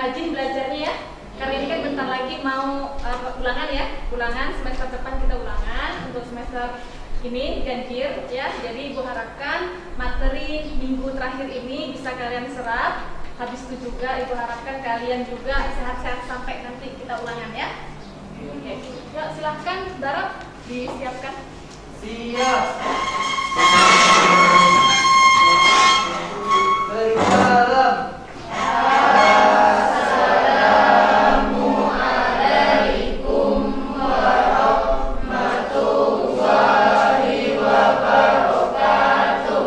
rajin belajarnya ya. Karena ini kan bentar lagi mau ulangan ya, ulangan semester depan kita ulangan untuk semester ini ganjil ya. Jadi Ibu harapkan materi minggu terakhir ini bisa kalian serap. Habis itu juga Ibu harapkan kalian juga sehat-sehat sampai nanti kita ulangan ya. Oke, yuk silahkan Darab disiapkan. Siap. Bersalam. Assalamualaikum warahmatullahi wabarakatuh.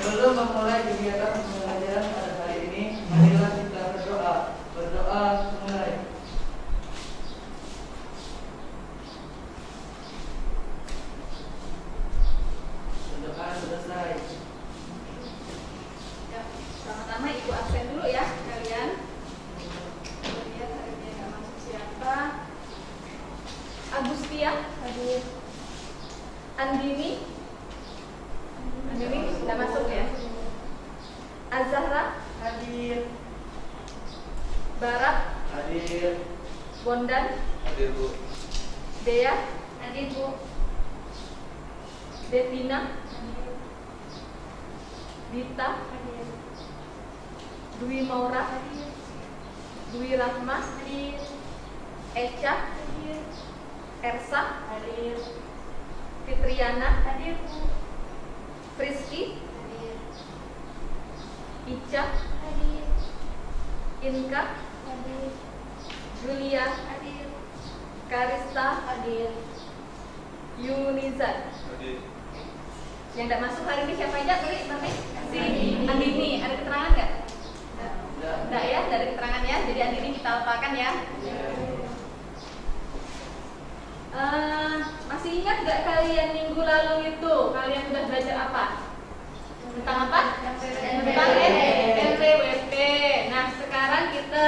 Sebelum memulai kegiatan pembelajaran pada hari ini, marilah kita berdoa. Berdoa mulai. Berdoa selesai. Ya, pertama Ibu absen dulu ya kalian. Kita lihat hari ini nggak masuk siapa. Agustia, aduh. Andini nggak masuk ya. Azahra Hadir. Barat, Hadir. Bondan, Hadir, Bu. Dea, hadir Bu. Devina, Dita, Dwi Maura, Dwi Rahma, Eca, Ersa, Fitriana, Friski, Ica, Inka, Julia, Karista, Yunizan. Yang tidak masuk hari ini siapa aja tulis nanti? Si Andini. Ada keterangan nggak? Tidak ya, tidak ada keterangan ya. Jadi Andini kita lupakan ya. Masih ingat nggak kalian minggu lalu itu kalian sudah belajar apa? Tentang apa? Tentang NPWP. Nah sekarang kita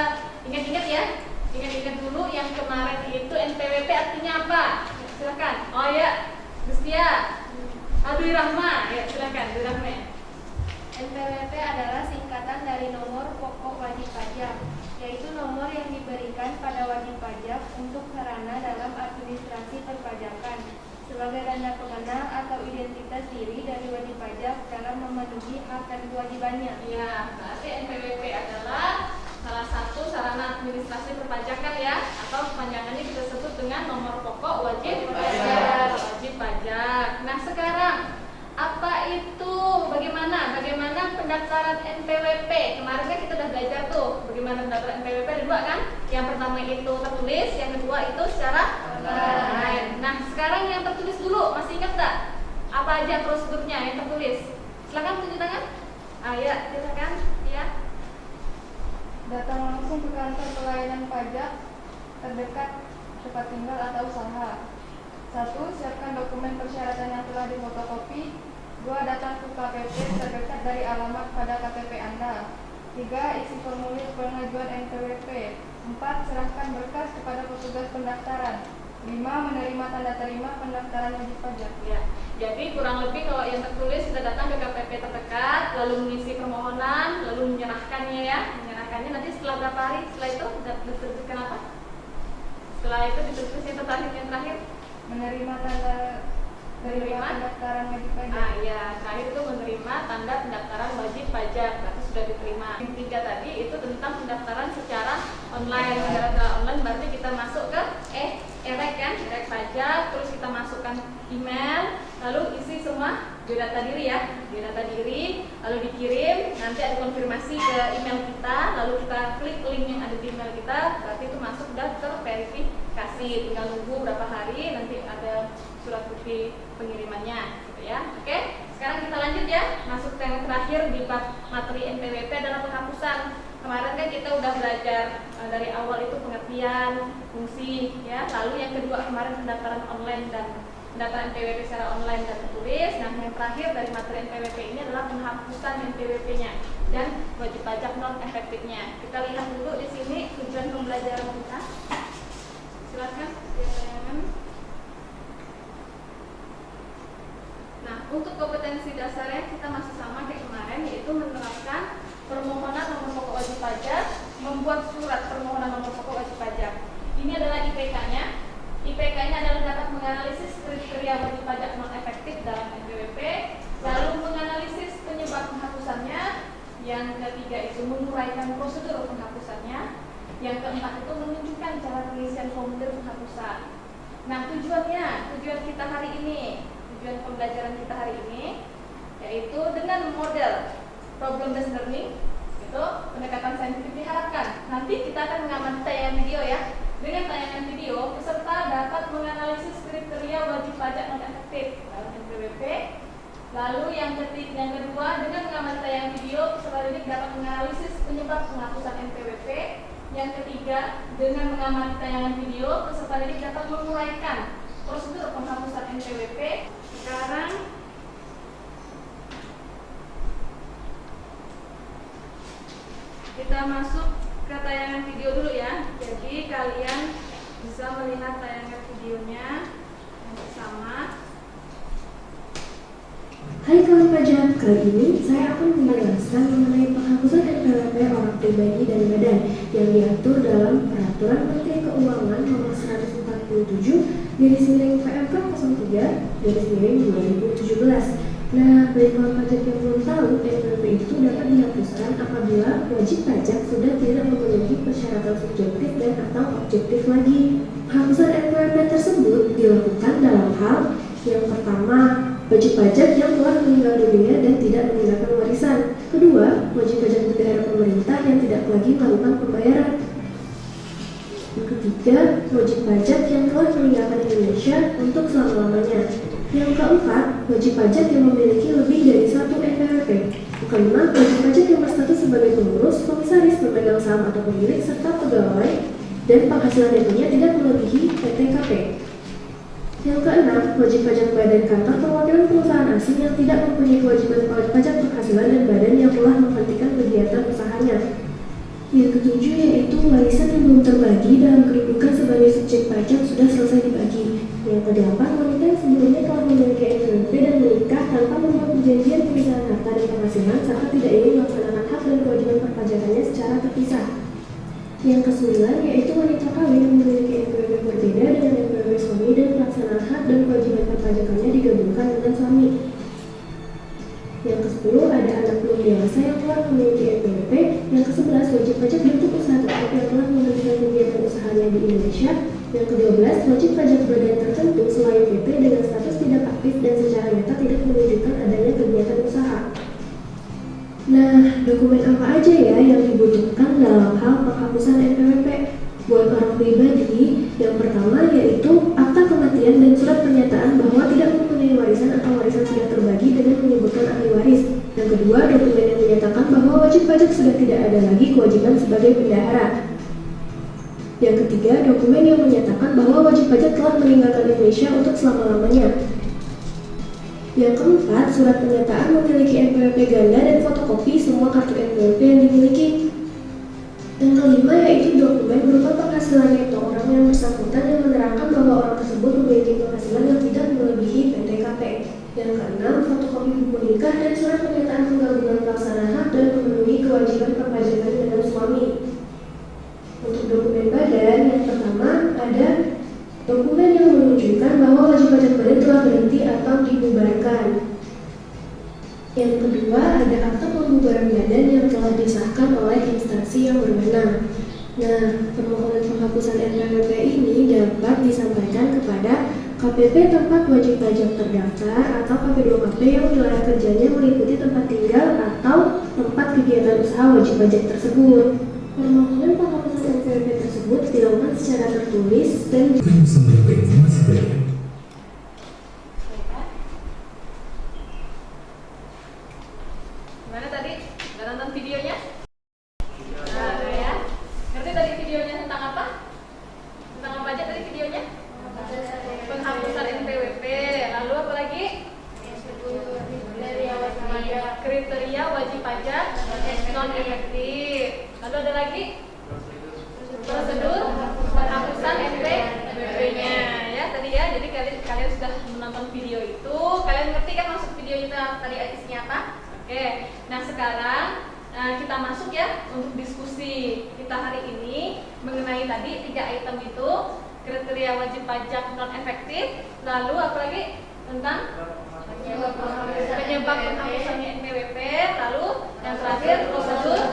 ingat-ingat ya. Ingat-ingat dulu yang kemarin itu NPWP artinya apa? Silakan. Oh ya, Gustia. Dwi Rahma, ya silakan Dwi Rahma. NPWP adalah singkatan dari nomor pokok wajib pajak, yaitu nomor yang diberikan pada wajib pajak untuk sarana dalam administrasi perpajakan sebagai tanda pengenal atau identitas diri dari wajib pajak dalam memenuhi hak dan kewajibannya. Ya, berarti NPWP adalah salah satu sarana administrasi perpajakan ya, atau kepanjangannya kita sebut dengan nomor pokok wajib pajak. Wajib pajak. Nah sekarang apa itu? Bagaimana pendaftaran NPWP? Kemarin kan kita sudah belajar tuh bagaimana pendaftaran NPWP ada dua kan? Yang pertama itu tertulis, yang kedua itu secara online. Nah sekarang yang tertulis dulu, masih ingat tak? Apa aja prosedurnya yang tertulis? Silakan tunjuk tangan. Ya, silakan. Ya. Datang langsung ke kantor pelayanan pajak terdekat tempat tinggal atau usaha. 1. Siapkan dokumen persyaratan yang telah difotokopi. 2. Datang ke KPP terdekat dari alamat pada KTP Anda. 3. Isi formulir pengajuan NPWP. 4. Serahkan berkas kepada petugas pendaftaran. 5. Menerima tanda terima pendaftaran wajib pajak. Ya, jadi kurang lebih kalau yang tertulis sudah datang ke KPP terdekat, lalu mengisi permohonan, lalu menyerahkannya ya. Menyerahkannya nanti setelah berapa hari? Setelah itu dituliskan apa? Setelah itu ditulis yang terakhir. Menerima tanda terima pendaftaran wajib pajak. Ya, terakhir itu menerima tanda pendaftaran wajib pajak, berarti sudah diterima. Yang 3 tadi itu tentang pendaftaran secara online. Secara online berarti kita masuk ke erek kan, erek pajak, terus kita masukkan email, lalu isi semua biodata diri ya, biodata diri, lalu dikirim, nanti ada konfirmasi ke email kita, lalu kita klik link yang ada di email kita, berarti itu masuk dan terverifikasi. Tinggal nunggu berapa hari, nanti ada surat bukti pengirimannya gitu ya. Oke, sekarang kita lanjut ya, masuk ke yang terakhir di bab materi NPWP adalah penghapusan. Kemarin kan kita udah belajar dari awal itu pengertian, fungsi ya, lalu yang kedua kemarin pendaftaran online dan pendaftaran NPWP secara online dan tertulis. Nah yang terakhir dari materi NPWP ini adalah penghapusan NPWP-nya dan wajib pajak non efektifnya. Kita lihat dulu di sini tujuan pembelajaran kita. Silakan tayangan. Nah untuk kompetensi dasarnya kita masih sama kayak kemarin, yaitu menerapkan permohonan membuat surat permohonan nomor pokok wajib pajak. Ini adalah IPK-nya. IPK-nya adalah dapat menganalisis kriteria wajib pajak non efektif dalam NPWP, lalu menganalisis penyebab penghapusannya. Yang ketiga itu menguraikan prosedur penghapusannya. Yang keempat itu menunjukkan cara pengisian formulir penghapusan. Nah, tujuan kita hari ini, tujuan pembelajaran kita hari ini, yaitu dengan model problem based learning, itu pendekatan saintifik diharapkan. Nanti kita akan mengamati tayangan video ya. Dengan tayangan video, peserta dapat menganalisis kriteria wajib pajak non efektif dalam NPWP. Lalu yang kedua, dengan mengamati tayangan video, peserta didik dapat menganalisis penyebab penghapusan NPWP. Yang ketiga, dengan mengamati tayangan video, peserta didik dapat menguraikan prosedur penghapusan NPWP. Sekarang kita masuk ke tayangan video dulu ya. Jadi kalian bisa melihat tayangan videonya yang bersama. Hai kawan pajak, kali ini saya akan menjelaskan mengenai penghapusan NPWP orang pribadi dan badan yang diatur dalam Peraturan Menteri Keuangan Nomor 147 /PMK 03/2017. Nah, bagi kawan pajak yang belum tahu, NPWP itu dapat dihapuskan apabila wajib pajak sudah tidak memenuhi persyaratan subjektif dan atau objektif lagi. Penghapusan NPWP tersebut dilakukan dalam hal yang pertama, wajib pajak yang telah meninggal dunia dan tidak meninggalkan warisan. Kedua, wajib pajak negara pemerintah yang tidak lagi melakukan pembayaran. Yang ketiga, wajib pajak yang telah meninggalkan Indonesia untuk selama-lamanya. Yang keempat, wajib pajak yang memiliki lebih dari satu NPWP. Kelima, wajib pajak yang berstatus sebagai pengurus, komisaris, pemegang saham atau pemilik, serta pegawai dan penghasilan nettonya tidak melebihi PTKP. Yang keenam, wajib pajak badan kantor perwakilan perusahaan asing yang tidak mempunyai kewajiban pajak penghasilan dan badan yang telah menghentikan kegiatan usahanya. Yang ketujuh yaitu warisan yang belum terbagi dalam kedudukan sebagai subjek pajak sudah selesai dibagi. Yang kedelapan, wanita yang sebelumnya telah memiliki NPWP dan menikah tanpa membuat perjanjian pemisahan harta dan penghasilan serta tidak ingin melaksanakan hak dan kewajiban perpajakannya secara terpisah. Yang kesembilan yaitu wanita kawin yang memiliki NPWP berbeda dengan NPWP suami dan pelaksanaan hak dan kewajiban perpajakannya digabungkan dengan suami. Yang ke-10 ada anak belum dewasa yang telah memiliki NPWP. Yang ke-11 wajib pajak bentuk usaha tetap yang telah menghentikan kegiatan usahanya di Indonesia. Yang ke-12 wajib pajak badan tertentu selain PT dengan status tidak aktif dan secara nyata tidak menunjukkan adanya kegiatan usaha. Nah, dokumen apa aja ya yang dibutuhkan dalam hal penghapusan NPWP? Buat orang pribadi, yang pertama yaitu akta kematian dan surat pernyataan bahwa tidak mempunyai warisan atau warisan sudah terbagi dengan menyebutkan ahli waris. Yang kedua, dokumen yang menyatakan bahwa wajib pajak sudah tidak ada lagi kewajiban sebagai bendahara. Yang ketiga, dokumen yang menyatakan bahwa wajib pajak telah meninggalkan Indonesia untuk selama-lamanya. Yang keempat, surat pernyataan memiliki NPWP ganda dan fotokopi semua kartu NPWP yang dimiliki. Yang kelima yaitu dokumen berupa penghasilan netto orang yang bersangkutan yang menerangkan bahwa orang tersebut memiliki penghasilan yang tidak melebihi PTKP. Yang keenam, fotokopi buku nikah dan surat pernyataan penggabungan pelaksana hak dan memenuhi kewajiban perpajakan dengan suami. Untuk dokumen badan, yang pertama ada dokumen yang menunjukkan bahwa wajib pajak badan telah berhenti atau dibubarkan. Yang kedua, ada akta pembubaran badan yang telah disahkan oleh instansi yang berwenang. Nah, permohonan penghapusan NPWP ini dapat disampaikan kepada KPP tempat wajib pajak terdaftar atau KP2KP yang wilayah kerjanya meliputi tempat tinggal atau tempat kegiatan usaha wajib pajak tersebut. Permohonan penghapusan NPWP tersebut dilakukan secara tertulis dan Gimana tadi? Udah nonton videonya? Nah, udah ya. Ngerti tadi videonya tentang apa? Tentang apa aja tadi videonya? Penghapusan NPWP. Lalu apa lagi? Kriteria wajib pajak non efektif. Lalu ada lagi? Prosedur penghapusan NPWP-nya. Ya tadi ya. Jadi kalian sudah menonton video itu. Kalian ngerti kan maksud video itu tadi isinya apa? Oke, nah sekarang Nah, kita masuk ya untuk diskusi kita hari ini mengenai tadi 3 item itu, kriteria wajib pajak non efektif, lalu apalagi tentang penyebab penghapusannya NPWP, lalu yang terakhir prosedur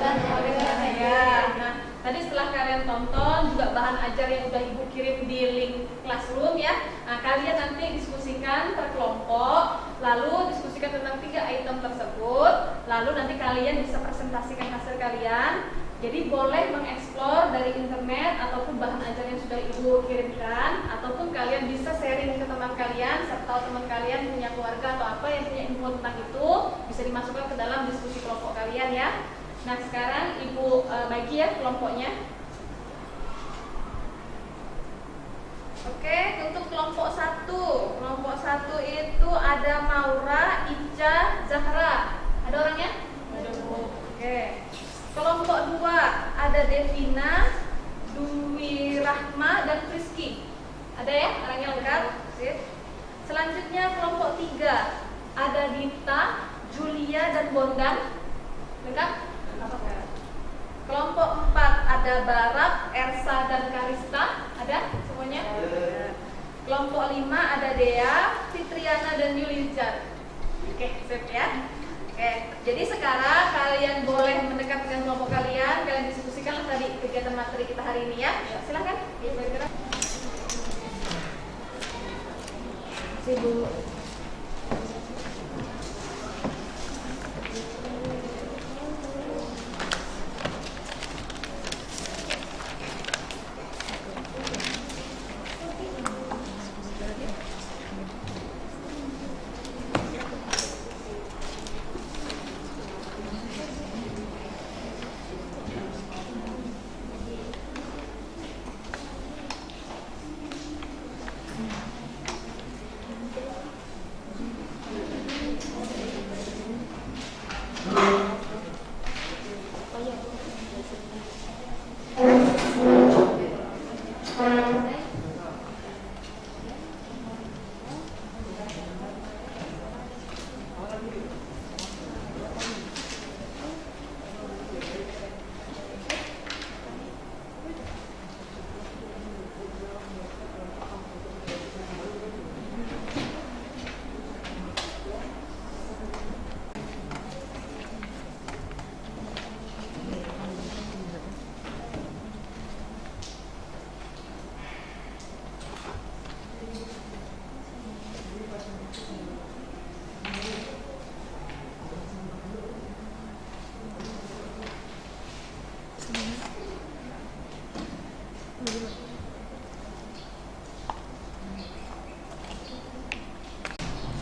ya. Nah, tadi setelah kalian tonton juga bahan ajar yang udah ibu kirim di link classroom ya. Nah, kalian nanti diskusikan per kelompok, lalu diskusikan tentang 3 item tersebut, lalu nanti kalian bisa presentasikan hasil kalian. Jadi boleh mengeksplor dari internet ataupun bahan ajar yang sudah ibu kirimkan, ataupun kalian bisa sharing ke teman kalian, serta teman kalian punya keluarga atau apa yang punya info tentang itu, bisa dimasukkan ke dalam diskusi kelompok kalian ya. Nah, sekarang ibu bagi ya kelompoknya. Oke, untuk kelompok 1. Kelompok 1 itu ada Maura, Ica, Zahra. Ada orangnya? Ada, Bu. Oke. Kelompok 2 ada Devina, Dwi Rahma, dan Rizky. Ada ya orangnya lengkap? Sip. Selanjutnya kelompok 3 ada Dita, Julia, dan Bondan. Lengkap? Kelompok 4 ada Barak, Ersa, dan Karista. Ada semuanya? Kelompok 5 ada Dea, Fitriana, dan Yulijar. Oke, sip ya. Oke, jadi sekarang kalian boleh mendekat dengan kelompok kalian diskusikanlah tadi kegiatan materi kita hari ini ya. Silahkan. Bu.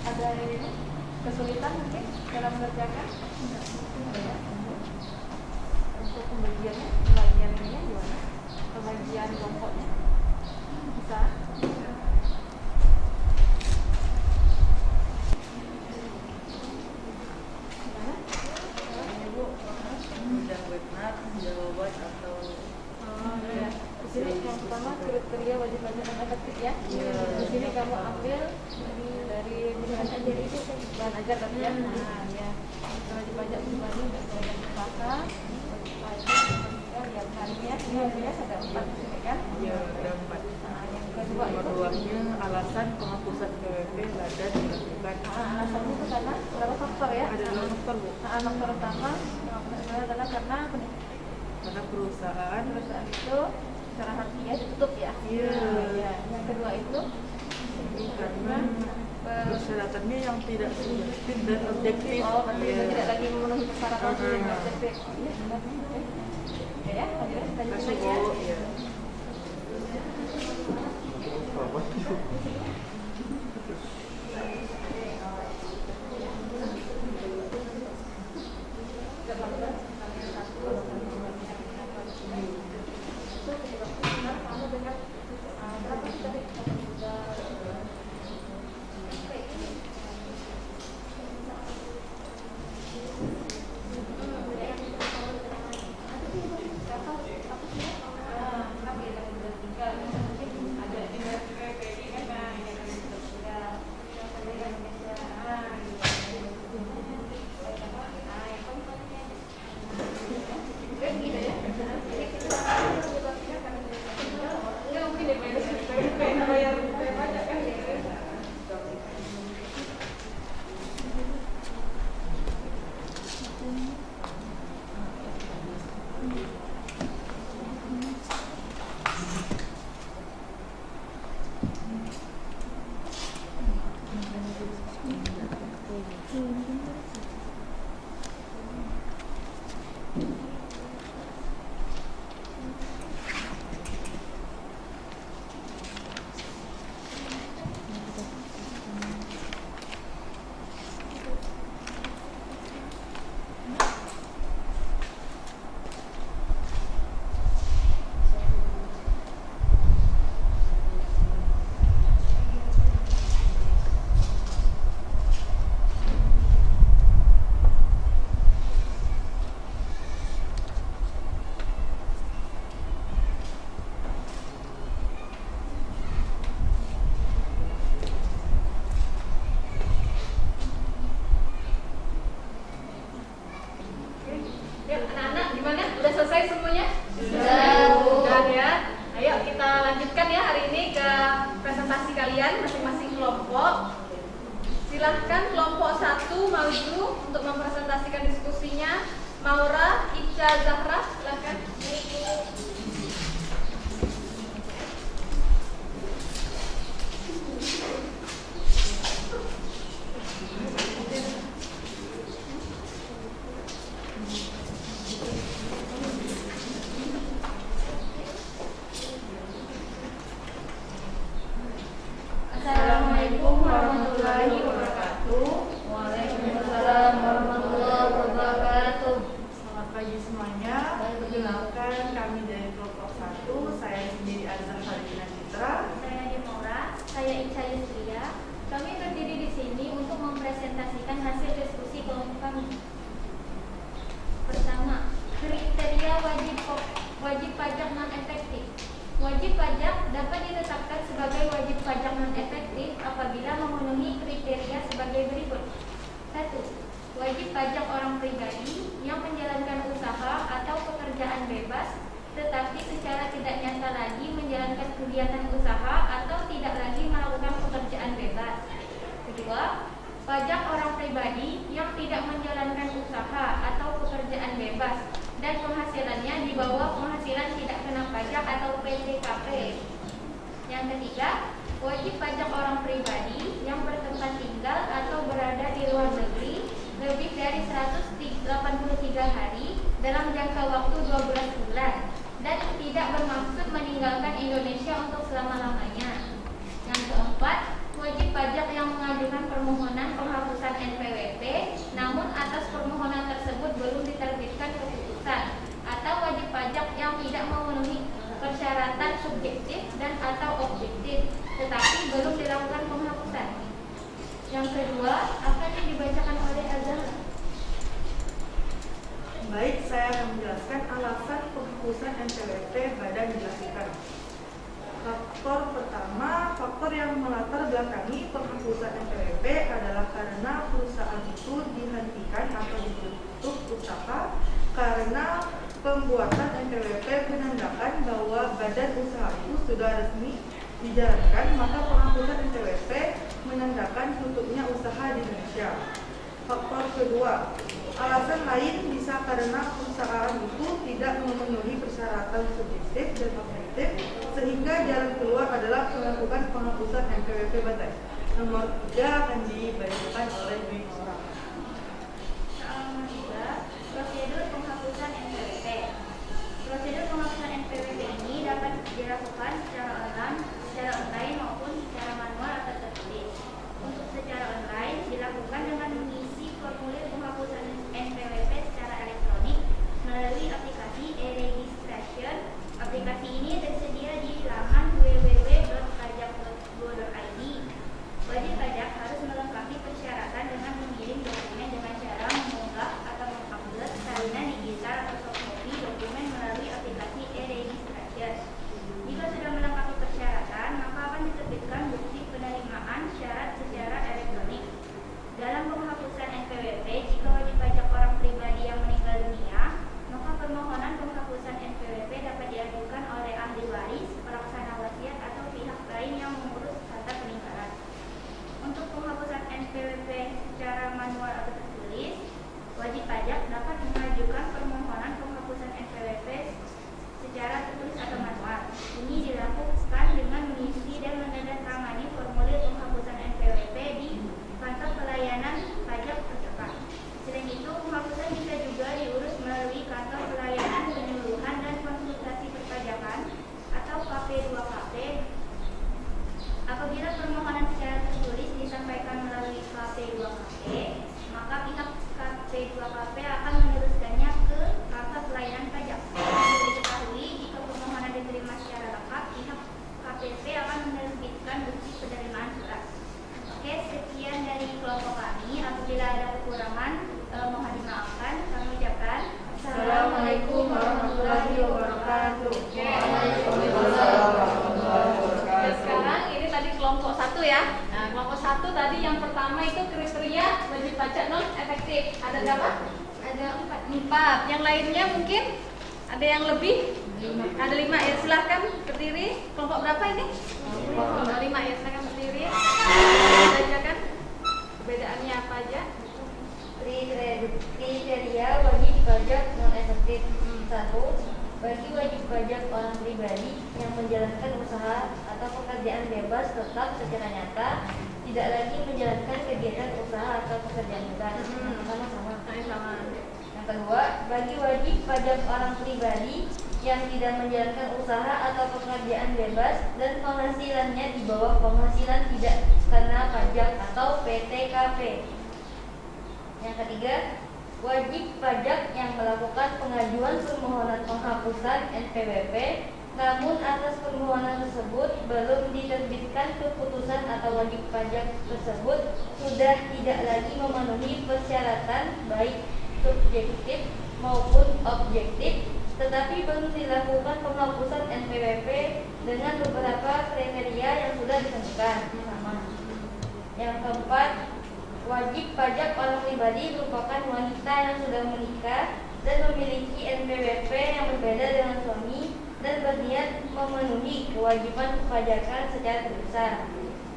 Ada kesulitan mungkin dalam mengerjakan? Untuk pembagiannya, pembagian ininya gimana? Pembagian kelompoknya bisa? Gimana? Mudah webinar, jawaban atau Ya. Di sini yang pertama kriteria wajib pajak non efektif ya. Di sini kamu ambil dari bahan ajar itu bahan ajar tadi ya. Nah, ya. Wajib pajak pribadi dan pedagang usaha, wajib pajak meninggal yang harinya ini hasilnya ada 4 di sini kan? ya ada 4. Nah, yang kedua itu Keduanya alasan penghapusan PWP dan dilakukan. alasannya itu karena berapa faktor ya? Ada 2 faktor, Bu. Nah, faktor utama adalah karena Karena perusahaan itu secara harfiah ditutup ya. Iya. Ya. Yang kedua itu karena persyaratannya yang tidak subjektif dan objektif. oh, berarti Iya. itu tidak lagi memenuhi persyaratan yang Iya. objektif. Iya, benar. Oke. Ya, lanjut Kasih, lagi ya. Bu. Iya. Silahkan kelompok 1 maju untuk mempresentasikan diskusinya. Maura, Ica, Zahra, silahkan. Assalamualaikum warahmatullahi wabarakatuh. Waalaikumsalam warahmatullahi wabarakatuh. Selamat pagi semuanya. Perkenalkan kami dari kelompok 1. Saya sendiri Azhar Halina Citra. Saya Maura, saya Ica Yusria. Kami berdiri di sini untuk mempresentasikan hasil diskusi kelompok kami. Pertama, kriteria wajib pajak non-efektif. Wajib pajak dapat ditetapkan sebagai wajib pajak non-efektif apabila memenuhi kriteria sebagai berikut. 1. Wajib pajak orang pribadi yang menjalankan usaha atau pekerjaan bebas tetapi secara tidak nyata lagi menjalankan kegiatan usaha atau tidak lagi melakukan pekerjaan bebas. 2. Pajak orang pribadi yang tidak menjalankan usaha atau pekerjaan bebas dan penghasilannya di bawah penghasilan tidak kena pajak atau PTKP. Yang ketiga, wajib pajak orang pribadi yang bertempat tinggal atau berada di luar negeri lebih dari 183 hari dalam jangka waktu 12 bulan dan tidak bermaksud meninggalkan Indonesia untuk selama-lamanya. Yang keempat, wajib pajak yang mengajukan permohonan penghapusan NPWP namun atas permohonan tersebut belum diterbitkan keputusan, atau wajib pajak yang tidak memenuhi persyaratan subjektif dan atau objektif tetapi belum dilakukan penghapusan. Yang kedua akan dibacakan oleh Azhar. Baik, saya akan menjelaskan alasan penghapusan NPWP Badan dilakukan. Faktor pertama, faktor yang melatar belakangi penghapusan NPWP adalah karena perusahaan itu dihentikan atau ditutup usaha karena pembuatan NPWP menandakan bahwa badan usaha itu sudah resmi dijalankan, maka penghapusan NPWP menandakan tutupnya usaha di Indonesia. Faktor kedua, alasan lain bisa karena perusahaan itu tidak memenuhi persyaratan subjektif dan objektif sehingga jalan keluar adalah melakukan penghapusan NPWP Badan. Nomor 3 akan dibacakan oleh Dwi Maura. Nomor 2, prosedur penghapusan NPWP. Prosedur penghapusan NPWP ini dapat dilakukan secara online maupun secara manual atau tertulis. Untuk secara online dilakukan dengan mengisi formulir penghapusan NPWP secara elektronik melalui aplikasi e-registration. Aplikasi ini tersedia di laman www.pajak.go.id. Wajib pajak harus melengkapi persyaratan dengan mengirim dokumen dengan cara mengunggah atau mengupload salinan digital atau softcopy dokumen melalui aplikasi e-registration. Jika sudah melengkapi persyaratan, maka akan diterbitkan bukti penerimaan syarat secara elektronik. Dalam penghapusan NPWP, jika wajib pajak orang pribadi yang meninggal dunia, maka permohonan penghapusan NPWP dapat diajukan oleh ahli waris, pelaksana wasiat atau pihak lain yang mengurus harta peninggalan. Untuk penghapusan NPWP secara manual atau tertulis, wajib pajak dapat mengajukan permohonan penghapusan NPWP secara tertulis atau manual. Ini dilakukan dengan mengisi dan menandatangani formulir penghapusan NPWP di kantor pelayanan pajak terdekat. Selain itu, penghapusan bisa juga diurus melalui kantor pelayanan penyuluhan dan konsultasi perpajakan atau KP2KP. Apabila permohonan secara tertulis disampaikan melalui KP2KP, maka pihak KP2KP akan meneruskannya ke kantor pelayanan pajak. Diketahui jika permohonan diterima secara lengkap, pihak KPP akan menerbitkan bukti penerimaan surat. Oke, sekian dari kelompok kami. Apabila ada kekurangan, mohon dimaafkan. Kami ucapkan Assalamualaikum warahmatullahi wabarakatuh. Waalaikumsalam warahmatullahi wabarakatuh. Sekarang ini tadi kelompok 1 ya. Nah, kelompok 1 tadi yang pertama itu kriteria wajib pajak non efektif. Ada berapa? Ada 4. Yang lainnya mungkin ada yang lebih? Ada 5 ya. Silahkan berdiri. Kelompok berapa ini? 5 ya. Silahkan berdiri. Bacakan. Beda menjalankan usaha atau pekerjaan bebas tetap secara nyata tidak lagi menjalankan kegiatan usaha atau pekerjaan bebas. Sama-sama. Yang kedua, bagi wajib pajak orang pribadi yang tidak menjalankan usaha atau pekerjaan bebas dan penghasilannya di bawah penghasilan tidak kena pajak atau PTKP. Yang ketiga, wajib pajak yang melakukan pengajuan permohonan penghapusan NPWP namun atas permohonan tersebut belum diterbitkan keputusan atau wajib pajak tersebut sudah tidak lagi memenuhi persyaratan baik subjektif maupun objektif, tetapi belum dilakukan penghapusan NPWP dengan beberapa kriteria yang sudah ditentukan. Yang keempat, wajib pajak orang pribadi merupakan wanita yang sudah menikah dan memiliki NPWP yang berbeda dengan suami dan berniat memenuhi kewajiban perpajakan secara terbesar.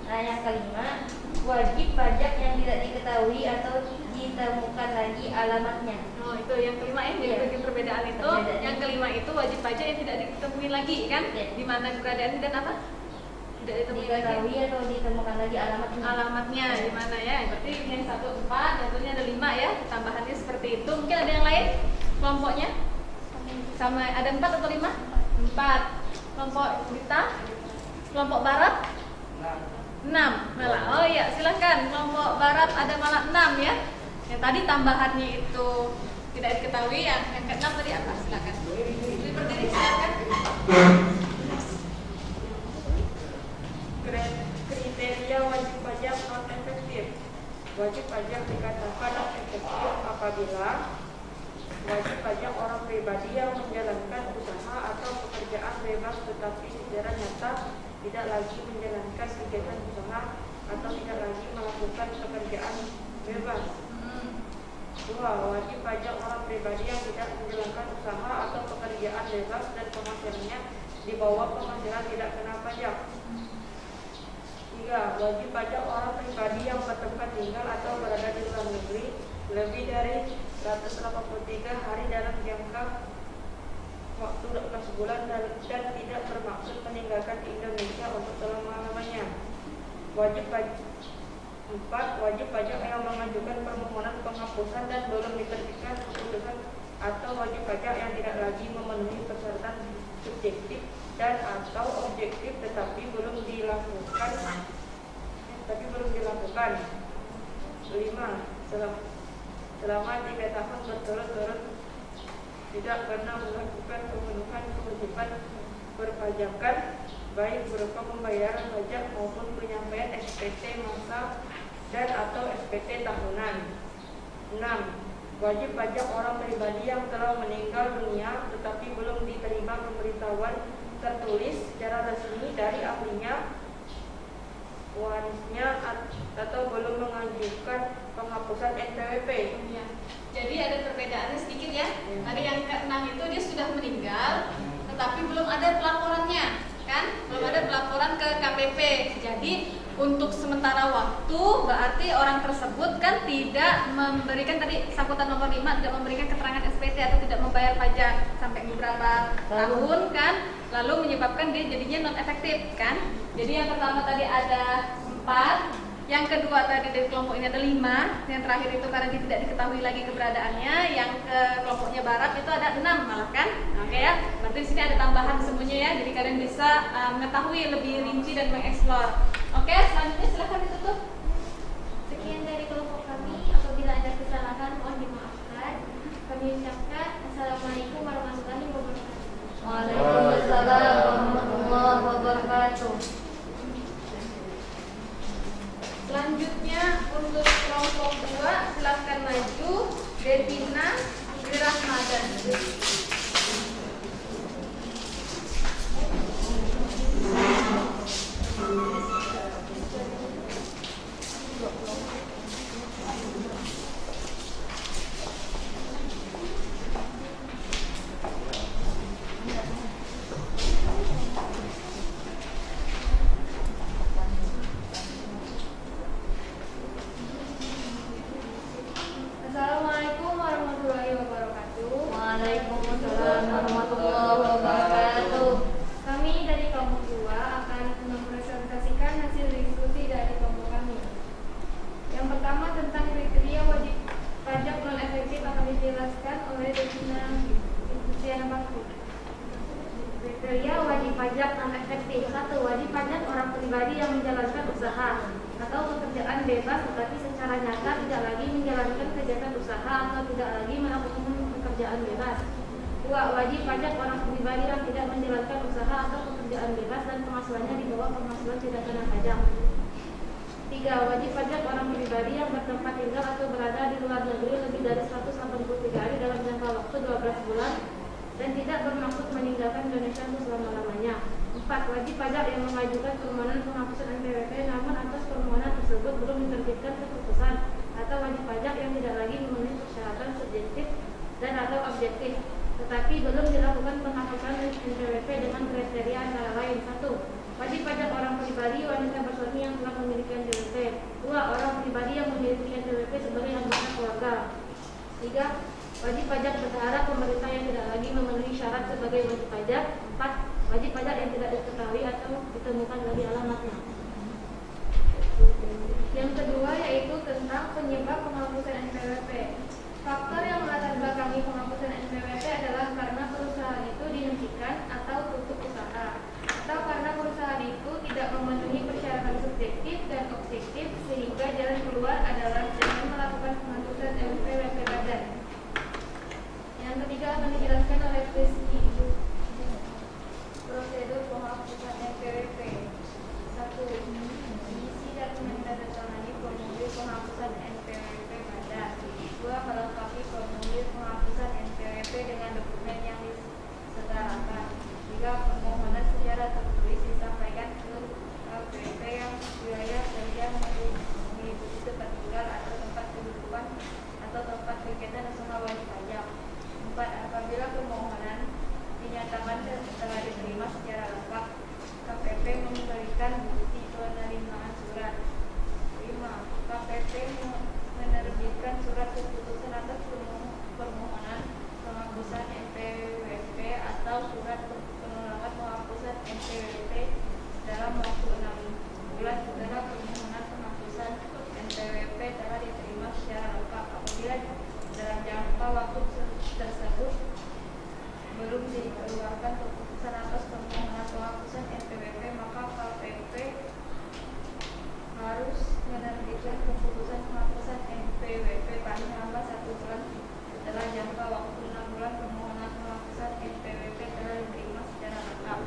Nah, yang kelima, wajib pajak yang tidak diketahui atau ditemukan lagi alamatnya. Oh, itu yang kelima ya, jadi bagian perbedaan itu. Perbedaan. Yang kelima itu wajib pajak yang tidak ditemuin lagi kan? Di mana keberadaan dan apa? Tidak ditemuin lagi. Diketahui atau ditemukan lagi alamatnya. Alamatnya di mana ya? Berarti yang 1 4, tentunya ada 5 ya. Tambahannya seperti itu. Mungkin ada yang lain kelompoknya? Sama ada 4 atau 5? 4. Kelompok Dita? Kelompok Barat? 6 malah. Oh iya, silakan. Kelompok Barat ada malah 6 ya. Yang tadi tambahannya itu tidak diketahui, yang ke-6 tadi apa? Silakan. Berdiri silakan. Kriteria wajib pajak non efektif. Wajib pajak dikatakan non efektif apabila wajib pajak orang pribadi yang menjalankan usaha atau pekerjaan bebas tetapi secara nyata tidak lagi menjalankan kegiatan usaha atau tidak lagi melakukan pekerjaan bebas. 2. Wajib pajak orang pribadi yang tidak menjalankan usaha atau pekerjaan bebas dan penghasilannya di bawah penghasilan tidak kena pajak. 3. Wajib pajak orang pribadi yang bertempat tinggal atau berada di luar negeri lebih dari 183 hari dalam jangka waktu 12 bulan dan tidak bermaksud meninggalkan Indonesia untuk selama-lamanya. 4. Wajib pajak yang mengajukan permohonan penghapusan dan belum diterbitkan keputusan atau wajib pajak yang tidak lagi memenuhi persyaratan subjektif dan atau objektif tetapi belum dilakukan. 5. Selama 3 tahun berturut-turut tidak pernah melakukan pemenuhan kewajiban perpajakan baik berupa pembayaran pajak maupun penyampaian SPT masa dan atau SPT tahunan. 6. Wajib pajak orang pribadi yang telah meninggal dunia tetapi belum diterima pemberitahuan tertulis secara resmi dari ahlinya, warisnya atau belum mengajukan penghapusan NPWP. Ya. Jadi ada perbedaannya sedikit ya. Tadi yang ke-6 itu dia sudah meninggal, tetapi belum ada pelaporannya, kan? Belum ada pelaporan ke KPP. Jadi untuk sementara waktu berarti orang tersebut kan tidak memberikan tadi saputan nomor 5 tidak memberikan keterangan SPT atau tidak membayar pajak sampai beberapa tahun kan, lalu menyebabkan dia jadinya non efektif kan. Jadi yang pertama tadi ada 4. Yang kedua tadi dari kelompok ini ada 5. Yang terakhir itu karena dia tidak diketahui lagi keberadaannya. Yang ke kelompoknya Barat itu ada 6 malah kan. Oke ya. Berarti di sini ada tambahan semuanya ya. Jadi kalian bisa mengetahui lebih rinci dan mengeksplor. Oke, selanjutnya silahkan ditutup. Sekian dari kelompok kami. Apabila ada kesalahan mohon dimaafkan. Kami ucapkan Assalamualaikum warahmatullahi wabarakatuh. Waalaikumsalam warahmatullahi wabarakatuh. Selanjutnya untuk kelompok 2 silahkan maju. Devina Wirahmadan. Assalamualaikum warahmatullahi pribadi yang menjalankan usaha atau pekerjaan bebas tetapi secara nyata tidak lagi menjalankan kegiatan usaha atau tidak lagi melakukan pekerjaan bebas. 2. Wajib pajak orang pribadi yang tidak menjalankan usaha atau pekerjaan bebas dan penghasilannya di bawah penghasilan tidak kena pajak. 3. Wajib pajak orang pribadi yang bertempat tinggal atau berada di luar negeri lebih dari 183 hari dalam jangka waktu 12 bulan dan tidak bermaksud meninggalkan Indonesia untuk selama-lamanya. 4. Wajib pajak yang mengajukan permohonan penghapusan NPWP namun atas permohonan tersebut belum diterbitkan keputusan atau wajib pajak yang tidak lagi memenuhi persyaratan subjektif dan atau objektif tetapi belum dilakukan penghapusan NPWP dengan kriteria antara lain. 1. Wajib pajak orang pribadi wanita bersuami yang telah memiliki NPWP. 2. Orang pribadi yang memiliki NPWP sebagai anggota keluarga. 3. Wajib pajak berharap pemerintah yang tidak lagi memenuhi syarat sebagai wajib pajak. 4. Wajib pajak yang tidak diketahui atau ditemukan lagi alamatnya. Yang kedua yaitu tentang penyebab penghapusan NPWP. Faktor yang melatar belakangi penghapusan NPWP adalah karena perusahaan itu dihentikan atau tutup usaha, atau karena perusahaan itu tidak memenuhi persyaratan subjektif dan objektif sehingga jalan keluar adalah dengan melakukan penghapusan NPWP badan. Yang ketiga akan dijelaskan oleh Rizky. Prosedur penghapusan NPWP. 1. Isi dokumen tanda tangani formulir penghapusan NPWP badan. 2. Melengkapi formulir penghapusan NPWP dengan dokumen yang disegerakan. 3. Permohonan secara tertulis disampaikan ke LPP yang wilayah kerja meliputi tempat tinggal atau tempat kehidupan atau tempat kegiatan usaha wajib pajak. 4. Apabila permohonan dinyatakan telah diterima secara lengkap, KPP memberikan bukti penerimaan surat. 5. KPP menerbitkan surat keputusan atas permohonan penghapusan NPWP atau surat penolakan penghapusan NPWP dalam waktu 6 bulan setelah permohonan penghapusan NPWP telah diterima secara lengkap. Apabila dalam jangka waktu tersebut belum dikeluarkan keputusan atas permohonan penghapusan NPWP, maka KPP harus menerbitkan keputusan penghapusan NPWP paling lambat 1 bulan setelah jangka waktu 6 bulan permohonan penghapusan NPWP telah diterima secara lengkap.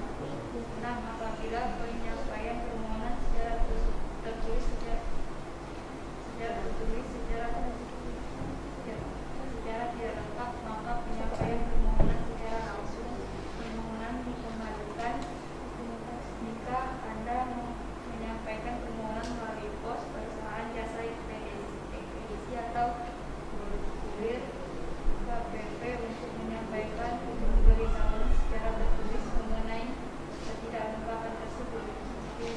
6. Apabila penyampaian permohonan secara tertulis secara tidak lengkap, maka penyampaian permohonan secara langsung permohonan dikembalikan. Jika Anda menyampaikan permohonan melalui pos, perusahaan jasa ekspedisi atau kurir, KPP untuk menyampaikan pemberitahuan secara tertulis mengenai ketidaklengkapan tersebut.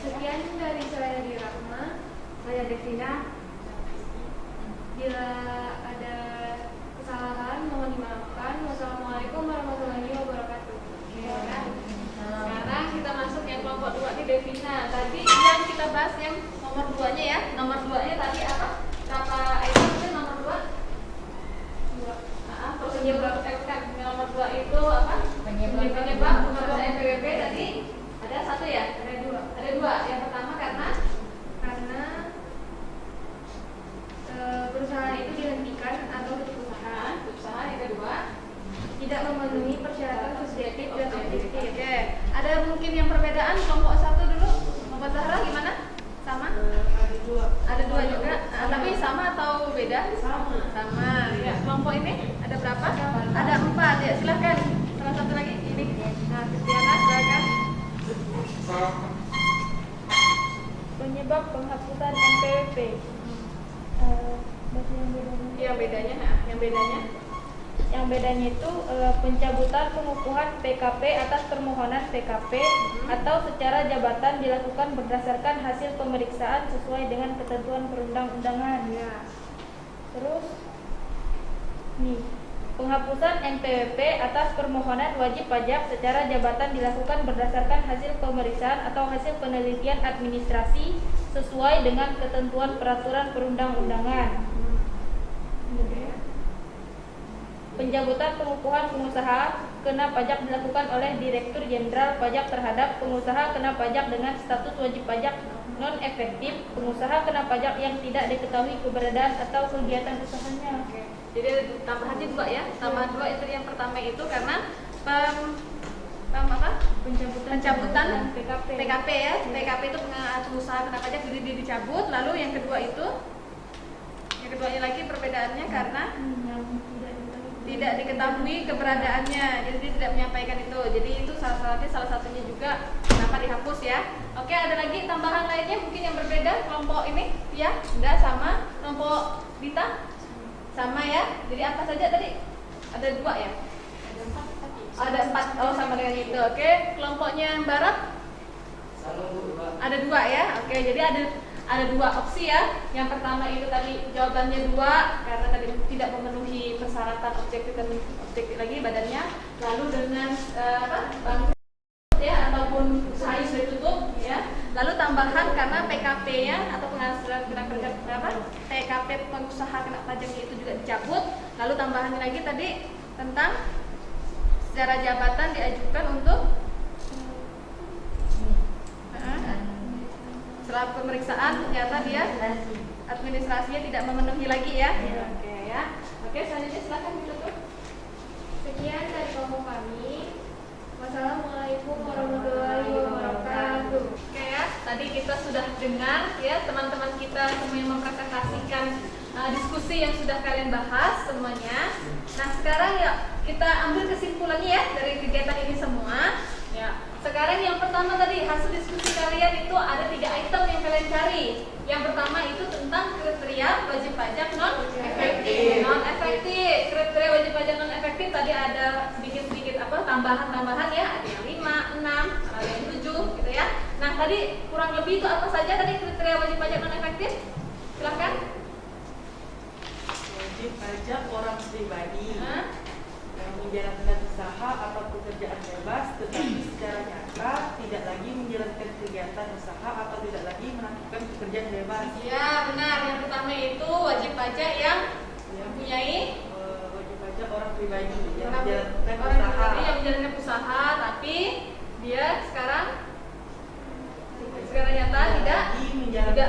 Sekian dari saya Rahma, saya Devina. Bila ada kesalahan mohon dimaafkan. Wassalamualaikum warahmatullahi wabarakatuh. Sekarang kita masuk yang kelompok 2 di Devina. Tadi yang kita bahas yang nomor 2-nya ya. Nomor 2-nya tadi apa? Kata itu nomor 2. Penyebab nomor 2 itu apa? Penyebab penghapusan NPWP tadi ada 1 ya? Ada 2. Yang pertama karena perusahaan itu dihentikan atau tutup usaha. Yang kedua Tidak memenuhi persyaratan subjektif dan objektif. Oke. Ada mungkin yang perbedaan kelompok 1 dulu. Kelompok Zahra gimana? Sama? Ada 2 juga. Tapi sama atau beda? Sama. Ya. Kelompok ini ada berapa? Ada 4. Ya, silahkan. Salah satu lagi ini. Nah, Kristiana silakan. Penyebab penghapusan NPWP. Yang bedanya, Yang bedanya itu pencabutan pengukuhan PKP atas permohonan PKP atau secara jabatan dilakukan berdasarkan hasil pemeriksaan sesuai dengan ketentuan perundang-undangan. ya. Terus nih, penghapusan NPWP atas permohonan wajib pajak secara jabatan dilakukan berdasarkan hasil pemeriksaan atau hasil penelitian administrasi sesuai dengan ketentuan peraturan perundang-undangan. Pencabutan pengukuhan pengusaha kena pajak dilakukan oleh Direktur Jenderal Pajak terhadap pengusaha kena pajak dengan status wajib pajak non efektif, pengusaha kena pajak yang tidak diketahui keberadaan atau kegiatan usahanya. Jadi ada tambahannya dua ya. Tambahan dua itu yang pertama itu karena pencabutan PKP ya. PKP itu pengusaha kena pajak jadi dia dicabut. Lalu yang kedua itu, yang keduanya lagi perbedaannya karena tidak diketahui keberadaannya, jadi dia tidak menyampaikan itu. Jadi itu salah satunya juga kenapa dihapus ya. Oke, ada lagi tambahan lainnya mungkin yang berbeda kelompok ini ya? Enggak sama kelompok Dita? Sama ya. Jadi apa saja tadi? Ada dua ya? Ada empat. Oh, sama dengan itu. Oke, kelompoknya Barat? Ada dua ya. Oke, jadi ada dua opsi ya. Yang pertama itu tadi jawabannya dua karena tadi tidak memenuhi persyaratan objektif dan objektif lagi badannya. Lalu dengan bangkrut ya ataupun usahanya sudah tutup ya. Lalu tambahan karena PKP-nya atau penghasilan kena PKP pengusaha kena pajaknya itu juga dicabut. Lalu tambahannya lagi tadi tentang secara jabatan diajukan untuk setelah pemeriksaan ternyata dia administrasinya tidak memenuhi lagi ya. Oke ya. Oke, selanjutnya silakan ditutup. Sekian dari kelompok kami. Wassalamualaikum warahmatullahi wabarakatuh. Oke ya, tadi kita sudah dengar ya teman-teman kita semua yang mempresentasikan diskusi yang sudah kalian bahas semuanya. Nah sekarang ya kita ambil kesimpulannya ya dari kegiatan ini semua. Ya, sekarang yang pertama tadi hasil diskusi kalian itu ada 3 item yang kalian cari. Yang pertama itu tentang kriteria wajib pajak non efektif. Kriteria wajib pajak non efektif tadi ada sedikit tambahan ya, ada yang 5, 6, ada yang 7 gitu ya. Nah, tadi kurang lebih itu apa saja tadi kriteria wajib pajak non efektif? Silakan. Wajib pajak orang pribadi yang menjalankan usaha atau pekerjaan bebas tetapi secara nyata tidak lagi menjalankan kegiatan usaha atau tidak lagi melakukan pekerjaan bebas. Ya benar, yang pertama itu wajib pajak yang mempunyai wajib pajak orang pribadi yang orang menjalankan pribadi usaha. yang menjalankan usaha tapi dia sekarang nyata tidak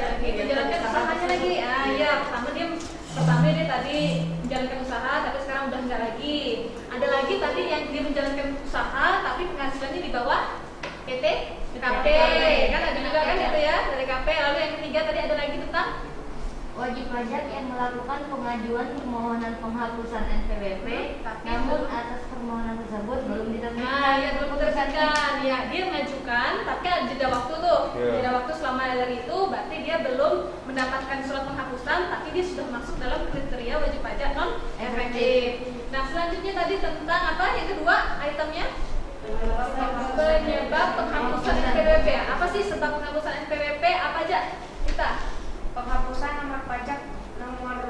lagi menjalankan usahanya lagi. Ya pertama dia tadi menjalankan usaha tapi sekarang udah enggak lagi. Ada lagi tadi yang dia menjalankan usaha tapi penghasilannya di bawah PT KP kan ada juga kan itu ya dari KP. Lalu yang ketiga tadi ada lagi tentang Wajib pajak yang melakukan pengajuan permohonan penghapusan NPWP, namun atas permohonan tersebut belum diterbitkan. ya belum diterbitkan. Ya dia mengajukan, tapi ada jeda waktu tuh. Jeda waktu selama dari itu, berarti dia belum mendapatkan surat penghapusan, tapi dia sudah masuk dalam kriteria wajib pajak non efektif. Nah selanjutnya tadi tentang apa? Yang kedua itemnya penyebab penghapusan NPWP. Apa sih sebab penghapusan NPWP? Apa aja kita? Penghapusan nomor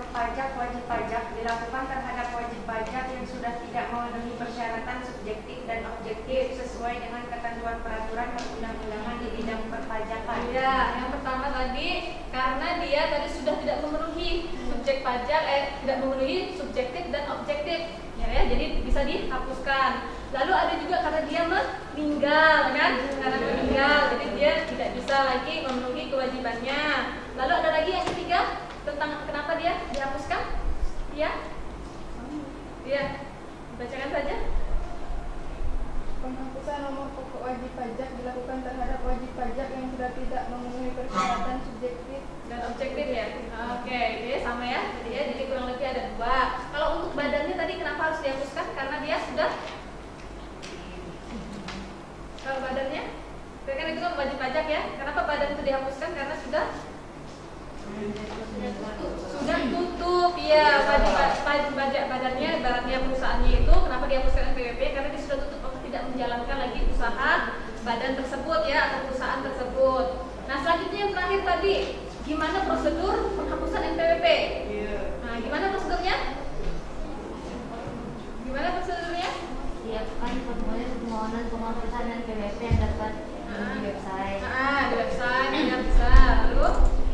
pajak wajib pajak dilakukan terhadap wajib pajak yang sudah tidak memenuhi persyaratan subjektif dan objektif sesuai dengan ketentuan peraturan perundang-undangan di bidang perpajakan. Ya, yang pertama tadi karena dia tadi sudah tidak memenuhi subjek pajak, tidak memenuhi subjektif dan objektif. Ya, jadi bisa dihapuskan. Lalu ada juga karena dia meninggal, kan? Karena meninggal, jadi dia tidak bisa lagi memenuhi kewajibannya. Lalu ada lagi yang ketiga tentang kenapa dia dihapuskan? Ya, bacakan saja. Penghapusan nomor pokok wajib pajak dilakukan terhadap wajib pajak yang sudah tidak memenuhi persyaratan subjektif dan objektif ya. Oke, ini sama ya. Jadi kurang lebih ada dua. Kalau untuk badannya tadi kenapa harus dihapuskan? Karena dia sudah. Kalau badannya, kan itu kan wajib pajak ya. Kenapa badan itu dihapuskan? Karena sudah tutup ya. Wajib pajak badannya, ibaratnya perusahaannya itu kenapa dihapuskan NPWP? Karena dia sudah tutup atau tidak menjalankan lagi usaha badan tersebut ya atau perusahaan tersebut. Nah selanjutnya yang terakhir tadi, gimana prosedur penghapusan NPWP? Nah gimana prosedurnya? Siapkan formulir permohonan penghapusan NPWP yang dapat di website. Di website yang bisa. Lalu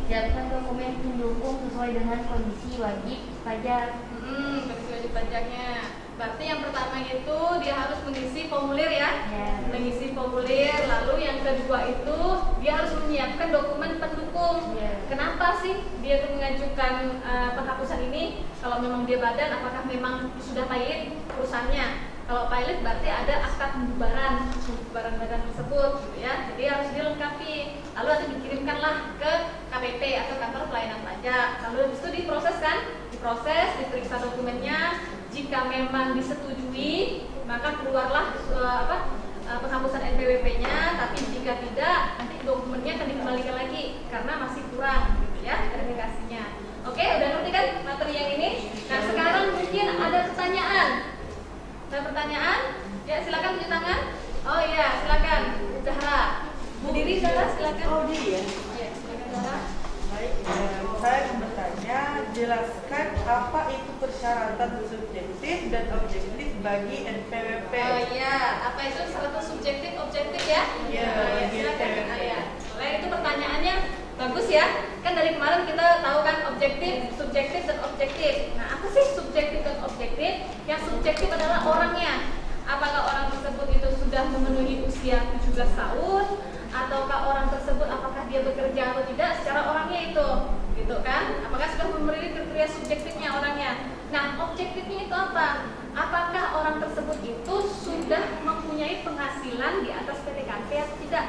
siapkan dokumen pendukung sesuai dengan kondisi wajib pajak. Kondisi wajib pajaknya. Berarti yang pertama itu dia harus mengisi formulir ya, Ya. mengisi formulir. Lalu yang kedua itu dia harus menyiapkan dokumen pendukung. Ya. Kenapa sih dia tuh mengajukan penghapusan ini? Kalau memang dia badan, apakah memang sudah pilot perusahaannya? Kalau pilot berarti ada akta pembubaran badan tersebut, gitu ya. Jadi harus dilengkapi. Lalu nanti dikirimkanlah ke KPP atau kantor pelayanan pajak. Lalu habis itu diproses kan? Diproses, diperiksa dokumennya. Jika memang disetujui, maka keluarlah penghapusan NPWP-nya. Tapi jika tidak, nanti dokumennya akan dikembalikan lagi karena masih kurang, gitu ya, verifikasinya. Oke, udah ngerti kan materi yang ini? Nah, sekarang mungkin ada pertanyaan. Ada pertanyaan? Ya, silakan tunjuk tangan. Oh iya, silakan. Zahra. Berdiri Zahra, silakan. Oh dia. Ya, silakan Zahra. Baik, saya bertanya, jelaskan apa itu persyaratan subjektif dan objektif bagi NPWP. Oh iya, apa itu syarat subjektif objektif ya? Iya, ya, bagi silakan. NPWP. Ya. Boleh, itu pertanyaannya bagus ya. Kan dari kemarin kita tahu kan objektif, subjektif dan objektif. Nah, apa sih subjektif dan objektif? Yang subjektif adalah orangnya. Apakah orang tersebut itu sudah memenuhi usia 17 tahun, ataukah orang tersebut apakah dia bekerja atau tidak secara orangnya itu, gitu kan? Apakah sudah memenuhi kriteria subjektifnya orangnya? Nah, objektifnya itu apa? Apakah orang tersebut itu sudah mempunyai penghasilan di atas PTKP atau tidak?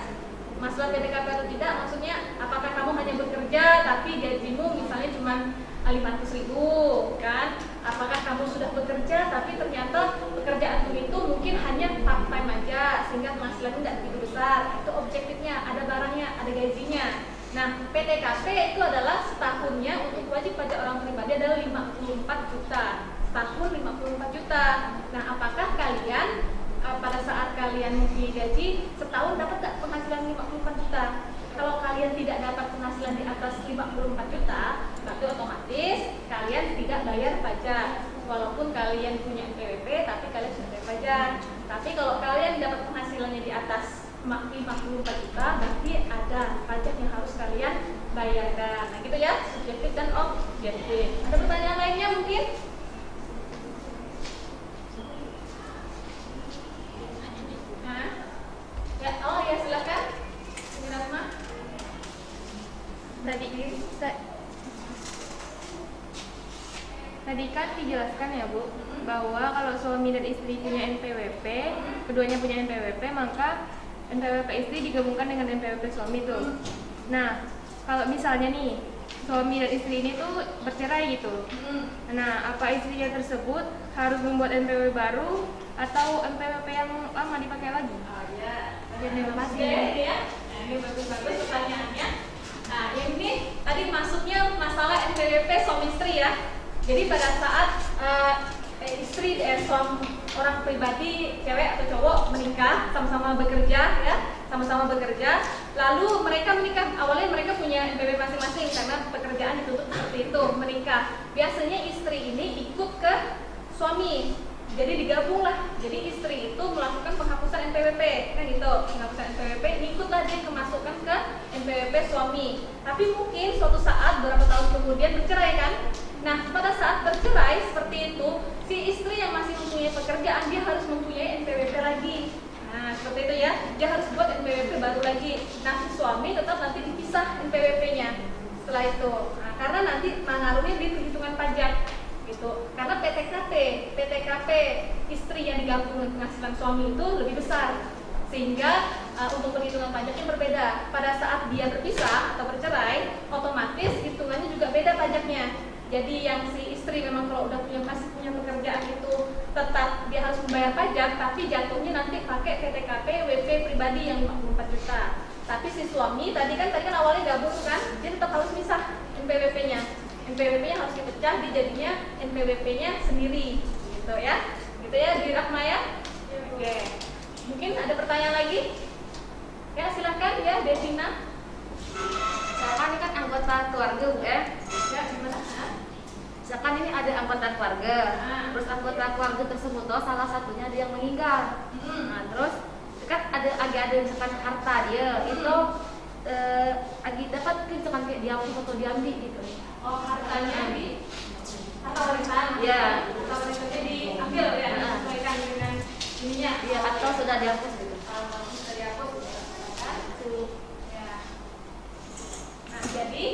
Masalah PTKP atau tidak, maksudnya apakah kamu hanya bekerja tapi gajimu misalnya cuma 500.000, kan? Apakah kamu sudah bekerja tapi ternyata pekerjaanmu itu mungkin hanya part time aja sehingga penghasilannya tidak begitu besar? Itu objektifnya, ada barangnya, ada gajinya. Nah, PTKP itu adalah setahunnya untuk wajib pajak orang pribadi adalah 54 juta. Setahun 54 juta. Nah, apakah kalian pada saat kalian mempunyai gaji setahun dapat tak penghasilan 54 juta? Kalau kalian tidak dapat penghasilan di atas 54 juta, berarti otomatis kalian tidak bayar pajak. Walaupun kalian punya NPWP, tapi kalian sudah bayar pajak. Tapi kalau kalian dapat penghasilannya di atas 54 juta, berarti ada pajak yang harus kalian bayarkan. Nah gitu ya, subjektif dan objektif. Ada pertanyaan lainnya mungkin? Nah, ya, oh ya silakan. Ini Rasma. Tadi kan dijelaskan ya Bu, bahwa kalau suami dan istri punya NPWP, keduanya punya NPWP, maka NPWP istri digabungkan dengan NPWP suami tuh. Nah, kalau misalnya nih suami dan istri ini tuh bercerai gitu. Nah, apa istrinya tersebut harus membuat NPWP baru atau NPWP yang lama dipakai lagi? Oh ya, Terima kasih. ya. Nah, ini bagus-bagus pertanyaannya. Nah, yang ini tadi masuknya masalah NPWP suami istri ya. Jadi pada saat suami orang pribadi cewek atau cowok menikah, sama-sama bekerja ya, sama-sama bekerja, lalu mereka menikah, awalnya mereka punya NPWP masing-masing karena pekerjaan dituntut seperti itu, menikah. Biasanya istri ini ikut ke suami. Jadi digabunglah. Jadi istri itu melakukan penghapusan NPWP, kan gitu. Penghapusan NPWP, ikutlah dia kemasukkan ke NPWP suami. Tapi mungkin suatu saat beberapa tahun kemudian bercerai kan. Nah, pada saat bercerai seperti itu, si istri yang masih mempunyai pekerjaan dia harus mempunyai NPWP lagi. Nah, seperti itu ya. Dia harus buat NPWP baru lagi. Nah, si suami tetap nanti dipisah NPWP-nya setelah itu. Nah, karena nanti mengaruhnya di perhitungan pajak. Gitu. Karena PTKP istri yang digabung dengan penghasilan suami itu lebih besar, sehingga untuk perhitungan pajaknya berbeda. Pada saat dia berpisah atau bercerai, otomatis hitungannya juga beda pajaknya. Jadi yang si istri memang kalau udah masih punya pekerjaan itu tetap dia harus membayar pajak, tapi jatuhnya nanti pakai PTKP WP pribadi yang 54 juta. Tapi si suami tadi kan awalnya gabung kan, dia tetap harus misah NPWP-nya. NPWP-nya harus dipecah, dia jadinya NPWP-nya sendiri, gitu ya. Gitu ya, di Rahma ya. Oke. Mungkin ada pertanyaan lagi? Ya, silakan ya, Devina. Misalkan ini kan anggota keluarga Bu ya. Ya, gimana? Misalkan ini ada anggota keluarga, terus anggota keluarga tersebut tuh salah satunya ada yang meninggal. Nah, terus kan ada misalkan harta dia itu lagi dapat misalkan kayak dihapus atau diambil gitu. Oh, hartanya di harta warisan. Ya. Harta warisannya diambil ya. sudah dihapus gitu. Sudah dihapus kan? Ya. Nah, jadi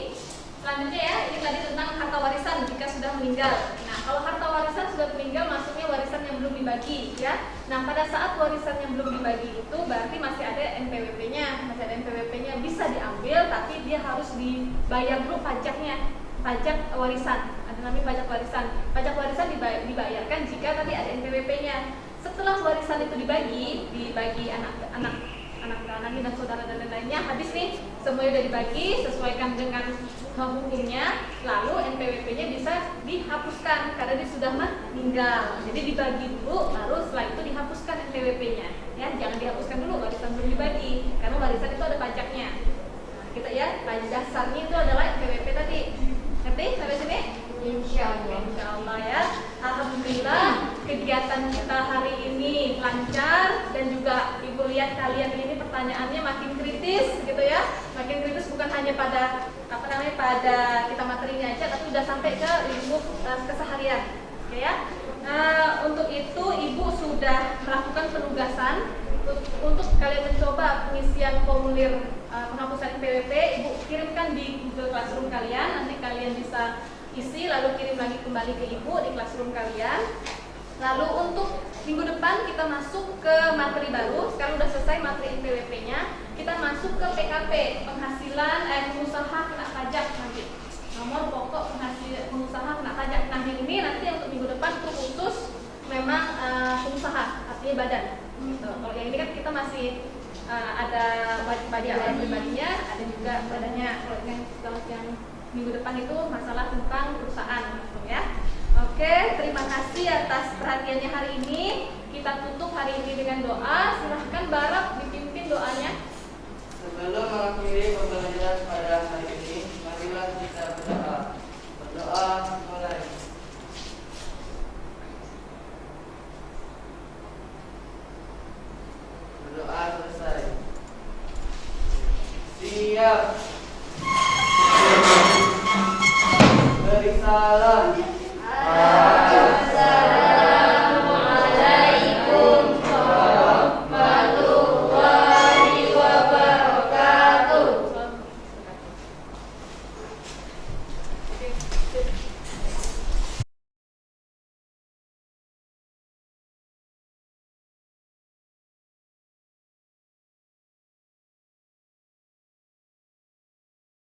selanjutnya ya, ini tadi tentang harta warisan jika sudah meninggal. Nah, kalau harta warisan sudah meninggal maksudnya warisan yang belum dibagi ya. Nah, pada saat warisan yang belum dibagi itu berarti masih ada NPWP-nya, bisa diambil tapi dia harus dibayar dulu pajaknya. Pajak warisan, ada namanya pajak warisan. Pajak warisan dibayarkan jika tadi ada NPWP-nya. Setelah warisan itu dibagi anak beranak dan saudara dan lain-lainnya, habis nih semuanya udah dibagi sesuaikan dengan hukumnya, lalu NPWP-nya bisa dihapuskan karena dia sudah meninggal. Jadi dibagi dulu, baru setelah itu dihapuskan NPWP-nya. Ya, jangan dihapuskan dulu warisan belum dibagi, karena warisan itu ada pajaknya. Nah, kita ya, pajak dasarnya itu adalah NPWP tadi. Ngerti sampai sini? Insya Allah ya. Alhamdulillah kegiatan kita hari ini lancar dan juga ibu lihat kalian ini pertanyaannya makin kritis gitu ya, makin kritis bukan hanya pada pada kita materi ini aja, tapi udah sampai ke lingkup keseharian, oke ya. Untuk itu ibu sudah melakukan penugasan untuk kalian mencoba pengisian formulir penghapusan NPWP. Ibu kirimkan di Google Classroom kalian, nanti kalian bisa isi lalu kirim lagi kembali ke ibu di classroom kalian. Lalu untuk minggu depan kita masuk ke materi baru. Sekarang udah selesai materi NPWP-nya, kita masuk ke PKP, penghasilan pengusaha kena pajak nanti. Nomor pokok pengusaha kena pajak. Nah, ini nanti untuk minggu depan itu khusus memang pengusaha, artinya badan. Gitu. Kalau yang ini kan kita masih ada wajib pajak pribadinya, ada juga badannya. Kalau yang minggu depan itu masalah tentang perusahaan gitu ya. Oke, terima kasih atas perhatiannya hari ini. Kita tutup hari ini dengan doa. Silahkan Barak dipimpin doanya. Sebelum mengakhiri pembelajaran pada hari ini, marilah kita berdoa. Berdoa mulai. Berdoa selesai. Siap. Berisalah.